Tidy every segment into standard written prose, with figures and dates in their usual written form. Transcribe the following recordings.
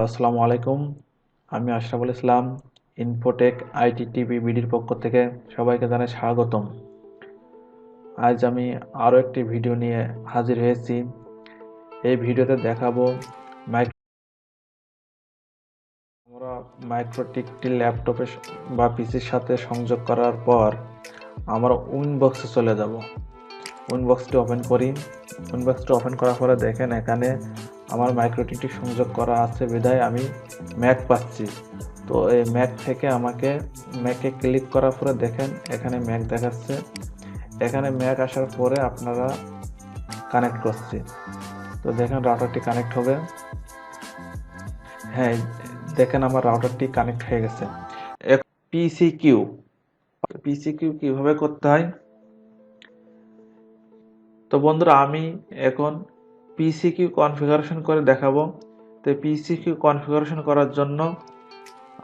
আসসালামু আলাইকুম, আমি Ashraful Islam. Infotech IT TV বিডির পক্ষ থেকে সবাইকে জানাই স্বাগতম। আজ আমি আরও একটি ভিডিও নিয়ে হাজির হয়েছি। এই ভিডিওতে দেখাবো আমরা মাইক্রোটিকটি ল্যাপটপে বা পিসির সাথে সংযোগ করার পর আমরা উইনবক্সে চলে যাব। উইনবক্সটি ওপেন করি। উইনবক্সটি ওপেন করার পরে দেখেন এখানে আমার মাইক্রোটিকটি সংযোগ করা আছে বিধায় আমি ম্যাক পাচ্ছি। তো এই ম্যাক থেকে আমাকে ম্যাকে ক্লিক করার পরে দেখেন এখানে ম্যাক দেখাচ্ছে। এখানে ম্যাক আসার পরে আপনারা কানেক্ট করছি। তো দেখেন রাউটারটি কানেক্ট হবে। হ্যাঁ, দেখেন আমার রাউটারটি কানেক্ট হয়ে গেছে। পিসিকিউ কিভাবে করতে হয়? তো বন্ধুরা, আমি এখন পিসিকিউ কনফিগারেশন করে দেখাবো। তো পিসিকিউ কনফিগারেশন করার জন্য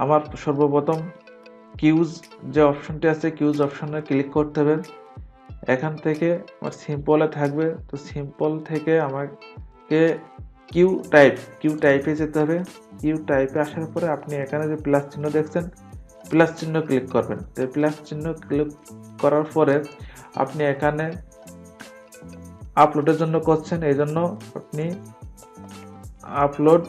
আমার সর্বপ্রথম কিউজ যে অপশনটি আছে, কিউজ অপশনে ক্লিক করতে হবে। এখান থেকে আমার সিম্পলে থাকবে। তো সিম্পল থেকে আমাকে কিউ টাইপে যেতে হবে। কিউ টাইপে আসার পরে আপনি এখানে যে প্লাস চিহ্ন দেখছেন, প্লাস চিহ্ন ক্লিক করবেন। তো প্লাস চিহ্ন ক্লিক করার পরে আপনি এখানে আপলোডের জন্য করছেন, এই জন্য আপনি আপলোড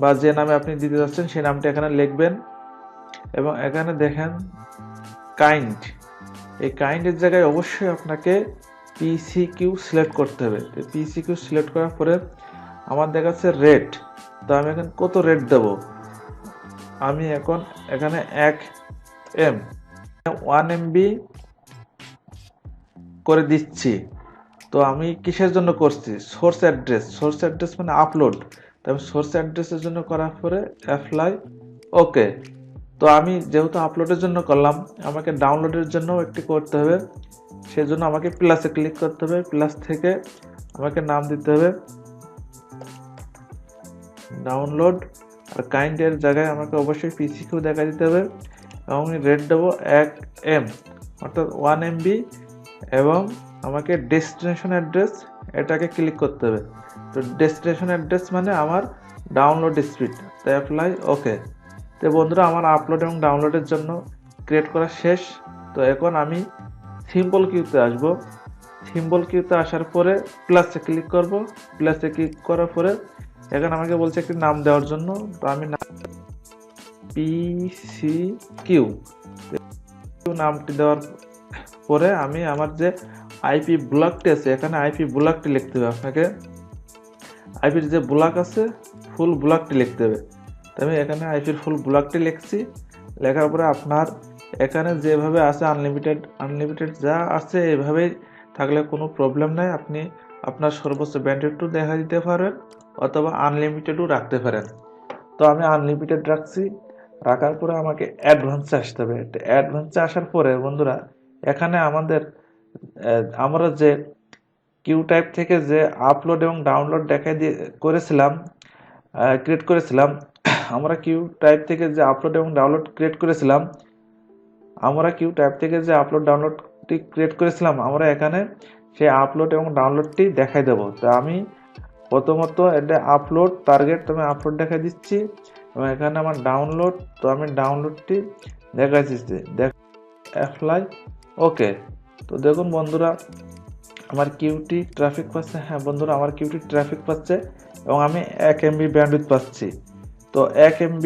বা যে নামে আপনি দিতে যাচ্ছেন সেই নামটা এখানে লিখবেন। এবং এখানে দেখেন কাইন্ড, এই কাইন্ডের জায়গায় অবশ্যই আপনাকে পিসিকিউ সিলেক্ট করতে হবে। পিসিকিউ সিলেক্ট করার পরে আমার দেখাচ্ছে রেট। তো আমি এখন কত রেট দেব? আমি এখন এখানে 1 MB করে দিচ্ছি। তো আমি কিসের জন্য করছি? সোর্স অ্যাড্রেস মানে আপলোড। তো আমি সোর্স অ্যাড্রেসের জন্য করার পরে অ্যাপ্লাই ওকে। তো আমি যেহেতু আপলোডের জন্য করলাম, আমাকে ডাউনলোডের জন্য একটি করতে হবে। সেজন্য আমাকে প্লাসে ক্লিক করতে হবে। প্লাস থেকে আমাকে নাম দিতে হবে ডাউনলোড। আর কাইন্ডের জায়গায় আমাকে অবশ্যই পিসিকিউ দেখা দিতে হবে। এবং আমি রেট দেবো 1M অর্থাৎ 1 MB। এবং আমাকে ডেস্টিনেশন অ্যাড্রেস এটাকে ক্লিক করতে হবে। তো ডেস্টিনেশন অ্যাড্রেস মানে আমার ডাউনলোড স্পিড। তো অ্যাপ্লাই ওকে। তো বন্ধুরা, আমার আপলোড এবং ডাউনলোডের জন্য ক্রিয়েট করা শেষ। তো এখন আমি সিম্পল কিউতে আসব। সিম্পল কিউতে আসার পরে প্লাসে ক্লিক করব। প্লাসে ক্লিক করার পরে এখন আমাকে বলছে একটি নাম দেওয়ার জন্য। তো আমি পিসিকিউ নামটি দেওয়ার পরে আমি আমার যে আইপি ব্লকটি আছে, এখানে আইপি ব্লকটি লিখতে হবে। আপনাকে আইপির যে ব্লক আছে ফুল ব্লকটি লিখতে হবে। তো আমি এখানে আইপির ফুল ব্লকটি লিখছি। লেখার পরে আপনার এখানে যেভাবে আছে আনলিমিটেড যা আছে এভাবেই থাকলে কোনো প্রবলেম নাই। আপনি আপনার সর্বোচ্চ ব্যান্ডউইথও দেখা দিতে পারেন অথবা আনলিমিটেডও রাখতে পারেন। তো আমি আনলিমিটেড রাখছি। রাখার পরে আমাকে অ্যাডভান্সে আসতে হবে। অ্যাডভান্সে আসার পরে বন্ধুরা, এখানে আমরা যে কিউ টাইপ থেকে যে আপলোড এবং ডাউনলোড ক্রিয়েট করেছিলাম, আমরা কিউ টাইপ থেকে যে আপলোড এবং ডাউনলোড ক্রিয়েট করেছিলাম, আমরা এখানে সেই আপলোড এবং ডাউনলোডটি দেখাই দেব। তো আমি প্রথমত এটা আপলোড টার্গেট, আমি আপলোড দেখাই দিচ্ছি। এবং এখানে আমার ডাউনলোড, তো আমি ডাউনলোডটি দেখাই দিচ্ছি। Apply okay. তো দেখুন বন্ধুরা, আমার কিউটি ট্রাফিক পাচ্ছে। হ্যাঁ বন্ধুরা, আমার কিউটি ট্রাফিক পাচ্ছে এবং আমি 1 MB ব্যান্ডউইথ পাচ্ছি। তো 1 MB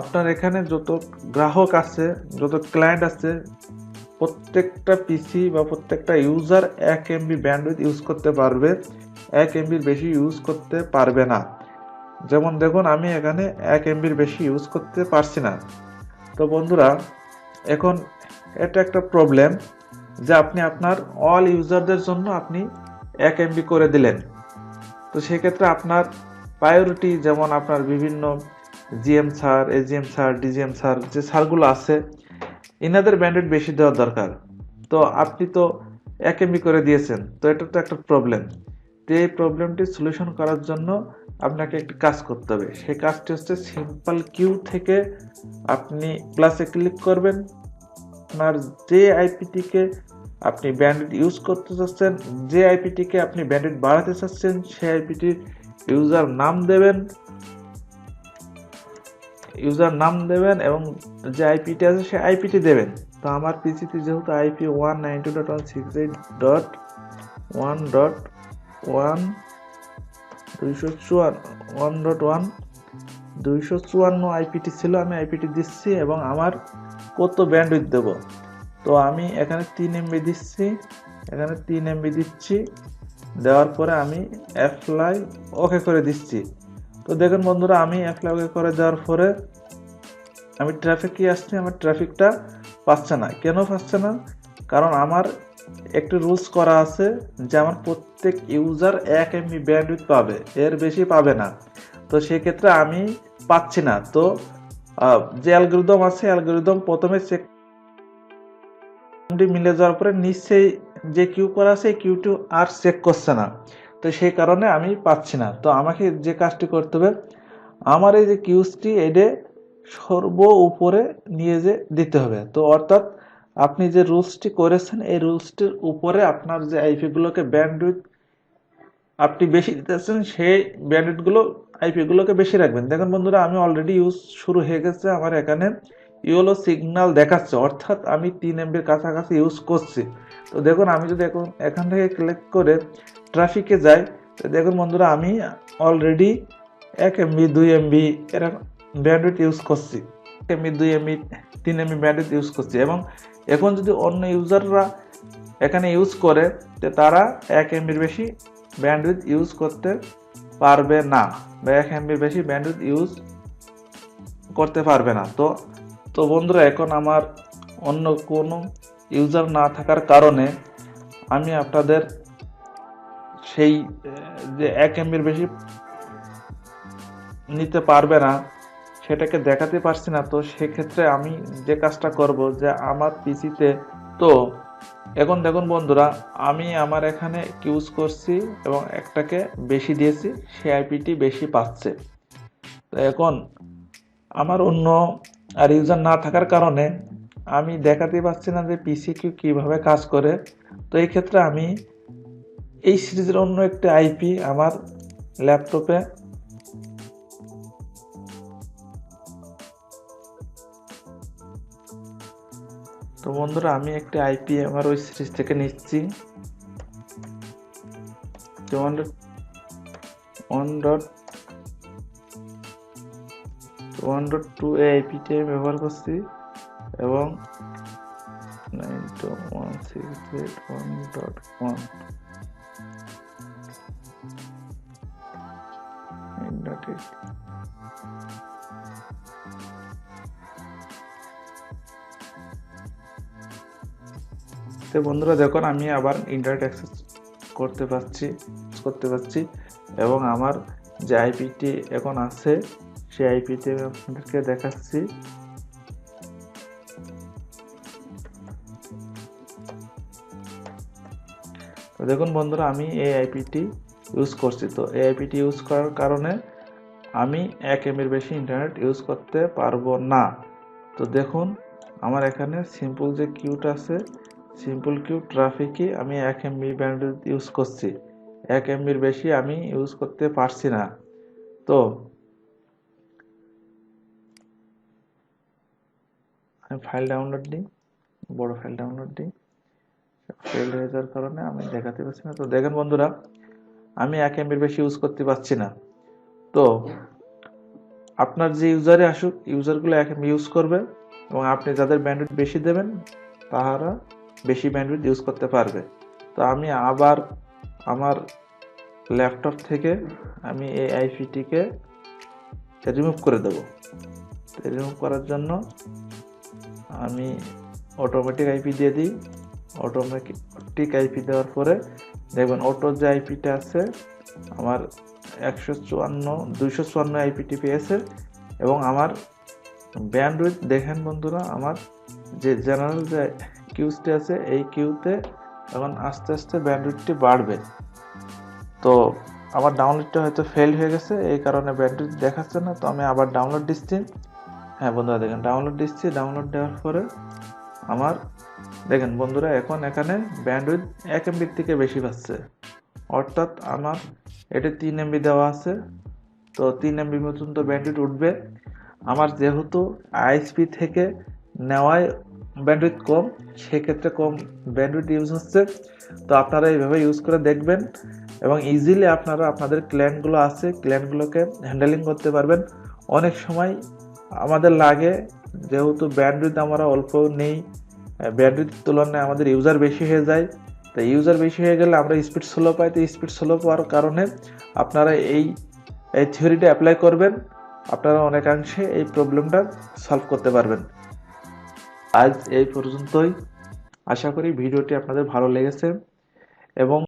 আপনার এখানে যত গ্রাহক আছে, যত ক্লায়েন্ট আছে, প্রত্যেকটা পিসি বা প্রত্যেকটা ইউজার 1 MB ব্যান্ডউইথ ইউজ করতে পারবে। 1 MBর বেশি ইউজ করতে পারবে না। যেমন দেখুন, আমি এখানে 1 MBর বেশি ইউজ করতে পারছি না। তো বন্ধুরা, এখন এটা একটা প্রবলেম যে আপনি আপনার অল ইউজারদের জন্য আপনি 1 MB করে দিলেন। তো সেক্ষেত্রে আপনার প্রায়োরিটি, যেমন আপনার বিভিন্ন GM sir, AGM sir, DGM sir, যে স্যারগুলো আছে, এনাদের ব্যান্ডউইথ বেশি দেওয়া দরকার। তো আপনি তো 1 MB করে দিয়েছেন। তো এটা তো একটা প্রবলেম। তো এই প্রবলেমটি সলিউশন করার জন্য আপনাকে একটি কাজ করতে হবে। সেই কাজটি হচ্ছে সিম্পল কিউ থেকে আপনি প্লাসে ক্লিক করবেন। আপনার যে আইপিটিকে আপনি ব্যান্ডউইথ ইউজ করতে চাচ্ছেন, যে আইপিটিকে আপনি ব্যান্ডউইথ বাড়াতে চাচ্ছেন, সেই আইপিটির ইউজার নাম দেবেন এবং যে আইপিটি আছে সেই আইপিটি দেবেন। তো আমার পিসিতে যেহেতু আইপি 192.168.1.1 আইপিটি ছিল, আমি আইপিটি দিচ্ছি এবং আমার কত ব্যান্ডউইথ দেব। তো আমি এখানে 3 MB দিচ্ছি, এখানে 3 MB দিচ্ছি, দেওয়ার পরে আমি অ্যাপ্লাই ওকে করে দিচ্ছি। তো দেখুন বন্ধুরা, আমি অ্যাপ্লাই ওকে করে দেওয়ার পরে আমি ট্রাফিকে আসছি, আমার ট্রাফিকটা পাচ্ছে না। কেন পাচ্ছে না? কারণ আমার একটি রুলস করা আছে যে আমার প্রত্যেক ইউজার 1 MB ব্যান্ডউইথ পাবে, এর বেশি পাবে না। তো সেক্ষেত্রে আমি পাচ্ছি না। তো যে অ্যালগরিদম আছে, অ্যালগরিদম প্রথমে চেক মিলে যাওয়ার পরে নিশ্চয়ই যে কিউ করা আছে এই কিউটি আর চেক করছে না। তো সেই কারণে আমি পাচ্ছি না। তো আমাকে যে কাজটি করতে হবে, আমার এই যে কিউসটি এটা সর্ব উপরে নিয়ে যে দিতে হবে। তো অর্থাৎ আপনি যে রুলসটি করেছেন এই রুলসটির উপরে আপনার যে আইপিগুলোকে ব্যান্ডউইথ আপনি বেশি দিতেছেন সেই ব্যান্ডউইথগুলো আইপিগুলোকে বেশি রাখবেন। দেখুন বন্ধুরা, আমি অলরেডি ইউজ শুরু হয়ে গেছে, আমার এখানে ইয়েলো সিগন্যাল দেখাচ্ছে, অর্থাৎ আমি 3 MBর কাছাকাছি ইউজ করছি। তো দেখুন, আমি যদি এখন এখান থেকে ক্লিক করে ট্রাফিকে যাই, তো দেখুন বন্ধুরা, আমি অলরেডি 1 MB 2 MB এরকম ব্যান্ডউইথ ইউজ করছি, 1 MB 2 MB 3 MB bandwidth use করছি। এবং এখন যদি অন্য ইউজাররা এখানে ইউজ করে, তো তারা 1 MBর বেশি ব্যান্ডউইথ ইউজ করতে পারবে না, বা 1 MBর বেশি ব্যান্ডউইথ ইউজ করতে পারবে না। তো বন্ধুরা, এখন আমার অন্য কোনো ইউজার না থাকার কারণে আমি আপনাদের সেই যে 1 MBর বেশি নিতে পারবে না সেটাকে দেখাতে পারছি না। তো সেক্ষেত্রে আমি যে কাজটা করব, যে আমার পিসিতে, তো এখন দেখুন বন্ধুরা, আমি আমার এখানে ইউজ করছি এবং একটাকে বেশি দিয়েছি, সেই আইপিটি বেশি পাচ্ছে। তো এখন আমার অন্য আর ইউজার না থাকার কারণে আমি দেখাতে পারছি না যে পিসিকিউ কিভাবে কাজ করে। তো এই ক্ষেত্রে আমি এই সিরিজের অন্য একটি আইপি আমার ল্যাপটপে তো বন্ধুরা, আমি একটি আইপি আমার ওই সিরিজ থেকে নিচ্ছি, 1.2 আইপিটি ব্যবহার করছি এবং 9.168.1.1 তো বন্ধুরা, দেখুন আমি আবার ইন্টারনেট অ্যাক্সেস করতে পারছি এবং আমার যে আইপিটি এখন আছে সেই আইপিটি আমি আপনাদেরকে দেখাচ্ছি। তো দেখুন বন্ধুরা, আমি এই আইপিটি ইউজ করছি। তো এই আইপিটি ইউজ করার কারণে আমি 1 MBর বেশি ইন্টারনেট ইউজ করতে পারবো না। তো দেখুন, আমার এখানে সিম্পল যে কিউটা আছে, সিম্পল কিউ ট্রাফিকে আমি 1 MB ব্যান্ডউইথ ইউজ করছি, 1 MBর বেশি আমি ইউজ করতে পারছি না। তো আমি ফাইল ডাউনলোড দিই, বড় ফাইল ডাউনলোড দিই, ফেল হয়ে যাওয়ার কারণে আমি দেখাতে পারছি না। তো দেখেন বন্ধুরা, আমি 1 MBর বেশি ইউজ করতে পারছি না। তো আপনার যে ইউজারে আসুক, ইউজারগুলো 1 MB ইউজ করবে এবং আপনি যাদের ব্যান্ডউইথ বেশি দেবেন তারা বেশি ব্যান্ডউইথ ইউজ করতে পারবে। তো আমি আবার আমার ল্যাপটপ থেকে আমি এই আইপিটিকে রিমুভ করে দেব। রিমুভ করার জন্য আমি অটোমেটিক আইপি দিয়ে দিই। অটোমেটিক আইপি দেওয়ার পরে দেখবেন অটো যে আইপিটা আছে আমার 254 আইপিটি পেয়েছে এবং আমার ব্যান্ডউইথ দেখেন বন্ধুরা, আমার যে জেনারেল যে কিউসটি আছে এই কিউতে এখন আস্তে আস্তে ব্যান্ডউইথটি বাড়বে। তো আমার ডাউনলোডটা হয়তো ফেল হয়ে গেছে, এই কারণে ব্যান্ডউইথ দেখাচ্ছে না। তো আমি আবার ডাউনলোড দিচ্ছি। হ্যাঁ বন্ধুরা, দেখেন ডাউনলোড দিচ্ছি। ডাউনলোড দেওয়ার পরে আমার দেখেন বন্ধুরা, এখন এখানে ব্যান্ডউইথ 1 MB থেকে বেশি পাচ্ছে, অর্থাৎ আমার এটা 3 MB দেওয়া আছে, তো 3 MB পর্যন্ত ব্যান্ডউইথ উঠবে। আমার যেহেতু আইএসপি থেকে নেওয়ায় ব্যান্ডউইথ কম, সেক্ষেত্রে কম ব্যান্ডউইথ ইউজ হচ্ছে। তো আপনারা এইভাবে ইউজ করে দেখবেন এবং ইজিলি আপনারা আপনাদের ক্লায়েন্টগুলো আছে, ক্লায়েন্টগুলোকে হ্যান্ডেলিং করতে পারবেন। অনেক সময় আমাদের লাগে, যেহেতু ব্যান্ডউইথ আমরা অল্প নেই, ব্যান্ডউইথ তুলনায় আমাদের ইউজার বেশি হয়ে যায়। তো ইউজার বেশি হয়ে গেলে আমরা স্পিড স্লো পাই, তো স্পিড স্লো পাওয়ার কারণে আপনারা এই থিওরিটা অ্যাপ্লাই করবেন, আপনারা অনেকাংশে এই প্রবলেমটা সলভ করতে পারবেন। আজ এই পর্যন্তই, আশা করি ভিডিওটি আপনাদের ভালো লেগেছে এবং